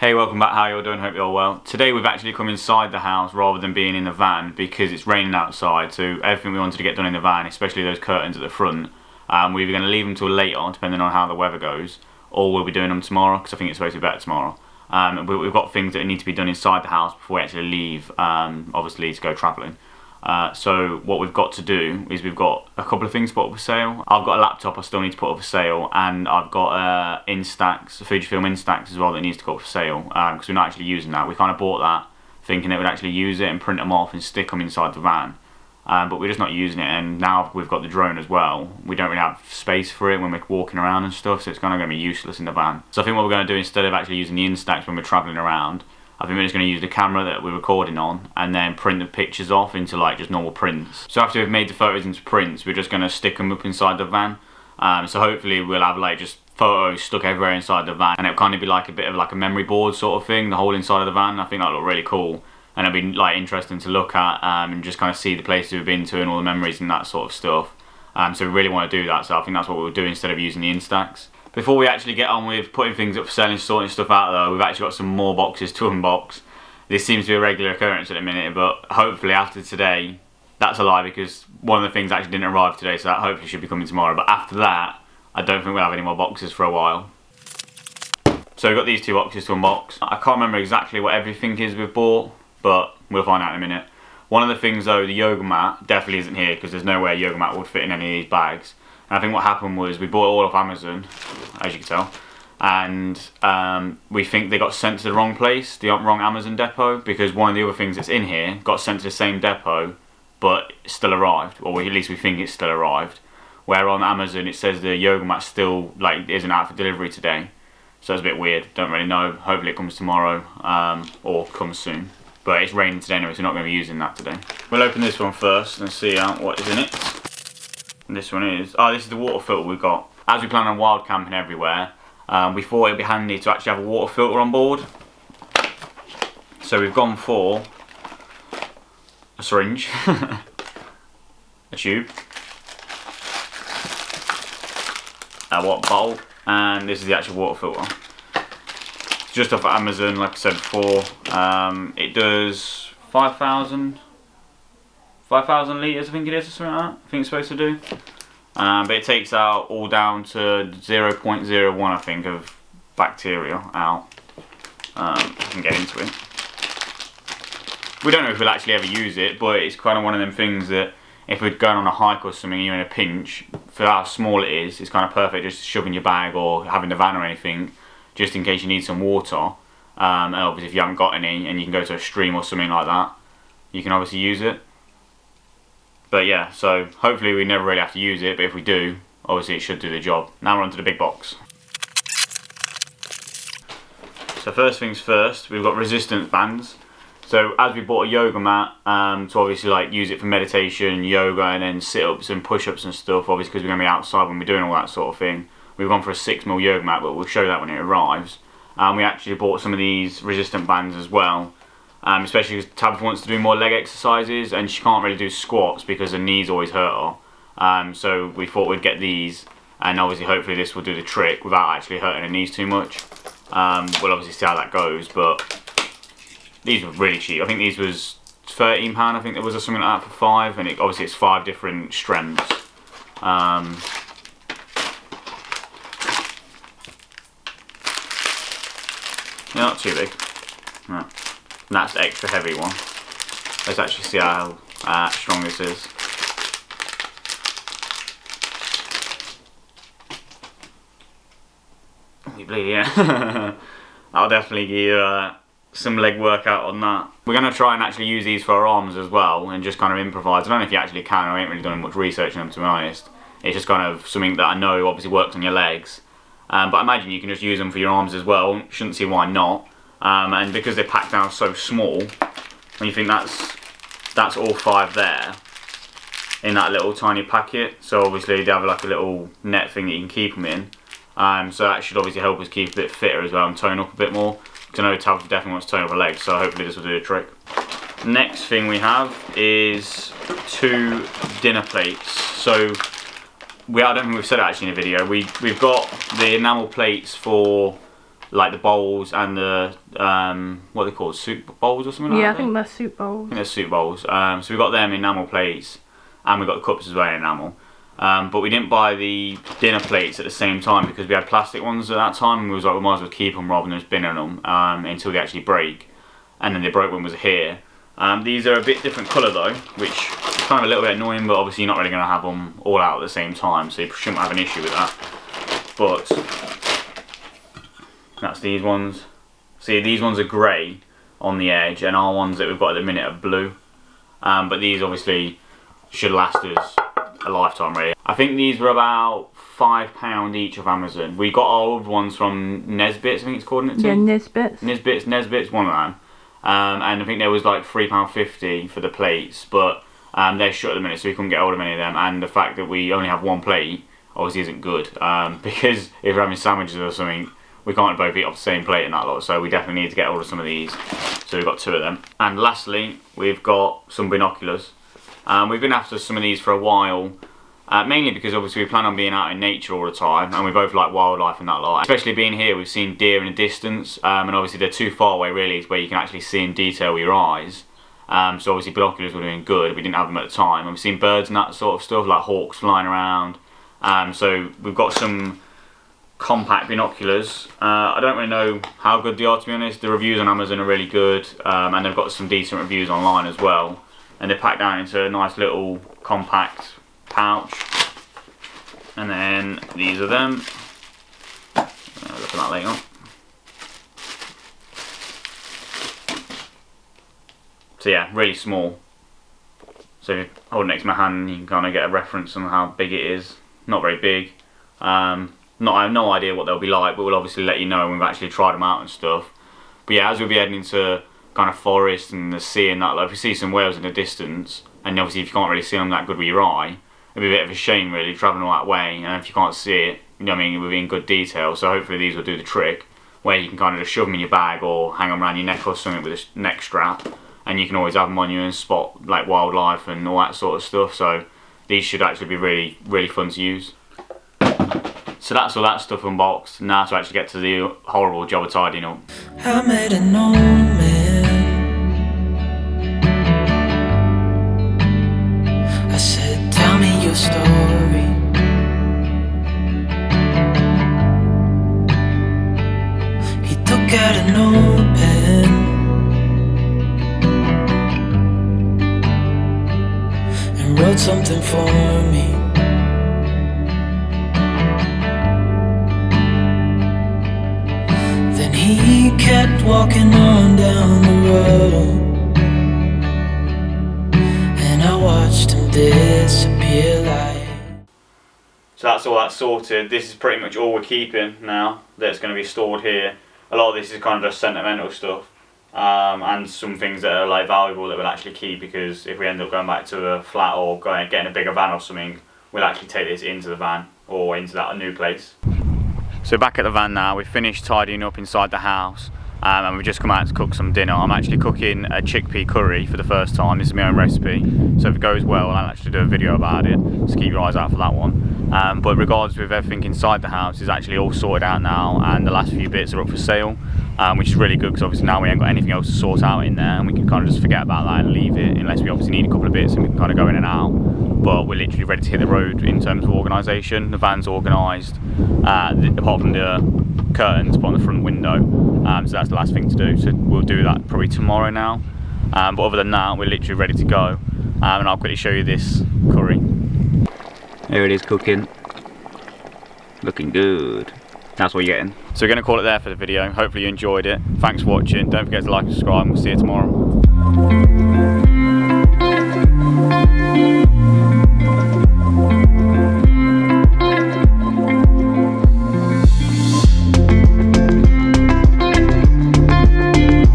Hey, welcome back. How you all doing? Hope you're all well. Today we've actually come inside the house rather than being in the van because it's raining outside, so everything we wanted to get done in the van, especially those curtains at the front, we were going to leave them till later, depending on how the weather goes, or we'll be doing them tomorrow because I think it's supposed to be better tomorrow. But we've got things that need to be done inside the house before we actually leave, obviously to go travelling. So what we've got to do is we've got a couple of things to put up for sale. I've got a laptop I still need to put up for sale, and I've got Instax, a Fujifilm Instax as well that needs to go up for sale because we're not actually using that. We kind of bought that thinking that we'd actually use it and print them off and stick them inside the van, but we're just not using it. And now we've got the drone as well, we don't really have space for it when we're walking around and stuff, so it's kind of going to be useless in the van. So I think what we're going to do, instead of actually using the Instax when we're travelling around, I think we're just going to use the camera that we're recording on and then print the pictures off into like just normal prints. So after we've made the photos into prints, we're just going to stick them up inside the van. So hopefully we'll have like just photos stuck everywhere inside the van, and it'll kind of be like a bit of like a memory board sort of thing, the whole inside of the van. I think that'll look really cool, and it'll be like interesting to look at and just kind of see the places we've been to and all the memories and that sort of stuff. So we really want to do that, so I think that's what we'll do instead of using the Instax. Before we actually get on with putting things up for sale and sorting stuff out though, we've actually got some more boxes to unbox. This seems to be a regular occurrence at the minute, but hopefully after today, that's a lie because one of the things actually didn't arrive today, so that hopefully should be coming tomorrow. But after that, I don't think we'll have any more boxes for a while. So we've got these two boxes to unbox. I can't remember exactly what everything is we've bought, but we'll find out in a minute. One of the things though, the yoga mat definitely isn't here because there's no way a yoga mat would fit in any of these bags. And I think what happened was we bought it all off Amazon, as you can tell, and we think they got sent to the wrong place, the wrong Amazon depot, because one of the other things that's in here got sent to the same depot, but still arrived, or at least we think it's still arrived. Where on Amazon it says the yoga mat still like isn't out for delivery today, so it's a bit weird. Don't really know. Hopefully it comes tomorrow or comes soon. But it's raining today anyway, so we're not going to be using that today. We'll open this one first and see what is in it. And this one is, this is the water filter we got. As we plan on wild camping everywhere, we thought it'd be handy to actually have a water filter on board. So we've gone for a syringe, a tube, a water bottle, and this is the actual water filter. It's just off Amazon, like I said before. It does 5,000 litres, I think it is, or something like that. I think it's supposed to do. But it takes out all down to 0.01, I think, of bacteria out. I can get into it. We don't know if we'll actually ever use it, but it's kind of one of them things that if we're going on a hike or something and you're in a pinch, for how small it is, it's kind of perfect just to shove in your bag or having the van or anything, just in case you need some water. And obviously if you haven't got any and you can go to a stream or something like that, you can obviously use it. But yeah, so hopefully we never really have to use it, but if we do, obviously it should do the job. Now we're on to the big box. So first things first, we've got resistance bands. So as we bought a yoga mat to obviously like use it for meditation, yoga, and then sit-ups and push-ups and stuff, obviously because we're going to be outside when we're doing all that sort of thing, we've gone for a 6mm yoga mat, but we'll show that when it arrives. We actually bought some of these resistant bands as well. Especially because Tabitha wants to do more leg exercises and she can't really do squats because her knees always hurt her. So we thought we'd get these, and obviously hopefully this will do the trick without actually hurting her knees too much. We'll obviously see how that goes, but these were really cheap. I think these was £13, I think there was something like that for 5, and obviously it's 5 different strengths. They're not too big. No. And that's the extra heavy one. Let's actually see how strong this is. Oh, you bleed, yeah. That'll definitely give you some leg workout on that. We're going to try and actually use these for our arms as well and just kind of improvise. I don't know if you actually can, I ain't really done much research on them, to be honest. It's just kind of something that I know obviously works on your legs. But I imagine you can just use them for your arms as well. Shouldn't see why not. And because they're packed down so small, when you think that's all 5 there in that little tiny packet, so obviously they have like a little net thing that you can keep them in. So that should obviously help us keep a bit fitter as well and tone up a bit more, because I know Tabitha definitely wants to tone up her legs, so hopefully this will do the trick. Next thing we have is 2 dinner plates. So I don't think we've said it actually in the video, we've got the enamel plates for like the bowls and the what are they called, soup bowls or something like that? Yeah, I think they're soup bowls. I think they're soup bowls. So we got them enamel plates, and we got the cups as well in enamel. But we didn't buy the dinner plates at the same time because we had plastic ones at that time, and we was like, we might as well keep them rather than just binning them until they actually break. And then the broke one was here. These are a bit different colour though, which is kind of a little bit annoying, but obviously you're not really going to have them all out at the same time, so you shouldn't have an issue with that. But that's these ones. See, these ones are grey on the edge, and our ones that we've got at the minute are blue. But these obviously should last us a lifetime really. I think these were about £5 each of Amazon. We got our old ones from Nesbits, I think it's called, isn't it? Yeah, Nesbits. Nesbits, one of them. And I think there was like £3.50 for the plates, but they're shut at the minute, so we couldn't get hold of any of them. And the fact that we only have one plate obviously isn't good, because if we're having sandwiches or something, we can't both eat off the same plate and that lot, so we definitely need to get hold of some of these. So we've got 2 of them. And lastly, we've got some binoculars. We've been after some of these for a while, mainly because obviously we plan on being out in nature all the time, and we both like wildlife and that lot. Especially being here, we've seen deer in the distance, and obviously they're too far away really, where you can actually see in detail with your eyes. So obviously binoculars were doing good, we didn't have them at the time. And we've seen birds and that sort of stuff, like hawks flying around. So we've got some compact binoculars. I don't really know how good they are, to be honest. The reviews on Amazon are really good, and they've got some decent reviews online as well. And they're packed down into a nice little compact pouch. And then these are them. Look at that later. So yeah, really small. So if you hold it next to my hand, you can kind of get a reference on how big it is. Not very big. I have no idea what they'll be like, but we'll obviously let you know when we've actually tried them out and stuff. But yeah, as we'll be heading into kind of forest and the sea and that, like if we see some whales in the distance, and obviously if you can't really see them that good with your eye, it'd be a bit of a shame really travelling all that way, and if you can't see it, you know what I mean, within good detail. So hopefully these will do the trick, where you can kind of just shove them in your bag or hang them around your neck or something with a neck strap, and you can always have them on you and spot like wildlife and all that sort of stuff. So these should actually be really, really fun to use. So that's all that stuff unboxed. Now to actually get to the horrible job of tidying up. I made an old man. I said, tell me your story. He took out a notepad and wrote something for me. He kept walking on down the road, and I watched him disappear like... So that's all that's sorted. This is pretty much all we're keeping now that's going to be stored here. A lot of this is kind of just sentimental stuff, and some things that are like valuable that we'll actually keep, because if we end up going back to a flat or getting a bigger van or something, we'll actually take this into the van or into that new place. So back at the van now, we've finished tidying up inside the house, and we've just come out to cook some dinner. I'm actually cooking a chickpea curry for the first time. This is my own recipe, so if it goes well, I'll actually do a video about it, so keep your eyes out for that one. But regardless with everything inside the house is actually all sorted out now, and the last few bits are up for sale, which is really good because obviously now we ain't got anything else to sort out in there, and we can kind of just forget about that and leave it, unless we obviously need a couple of bits and we can kind of go in and out. But we're literally ready to hit the road in terms of organisation. The van's organised, apart from the curtains put on the front window, so that's the last thing to do. So we'll do that probably tomorrow now. But other than that, we're literally ready to go. And I'll quickly show you this curry. Here it is cooking. Looking good. That's what you're getting. So we're going to call it there for the video. Hopefully you enjoyed it. Thanks for watching. Don't forget to like and subscribe, and we'll see you tomorrow.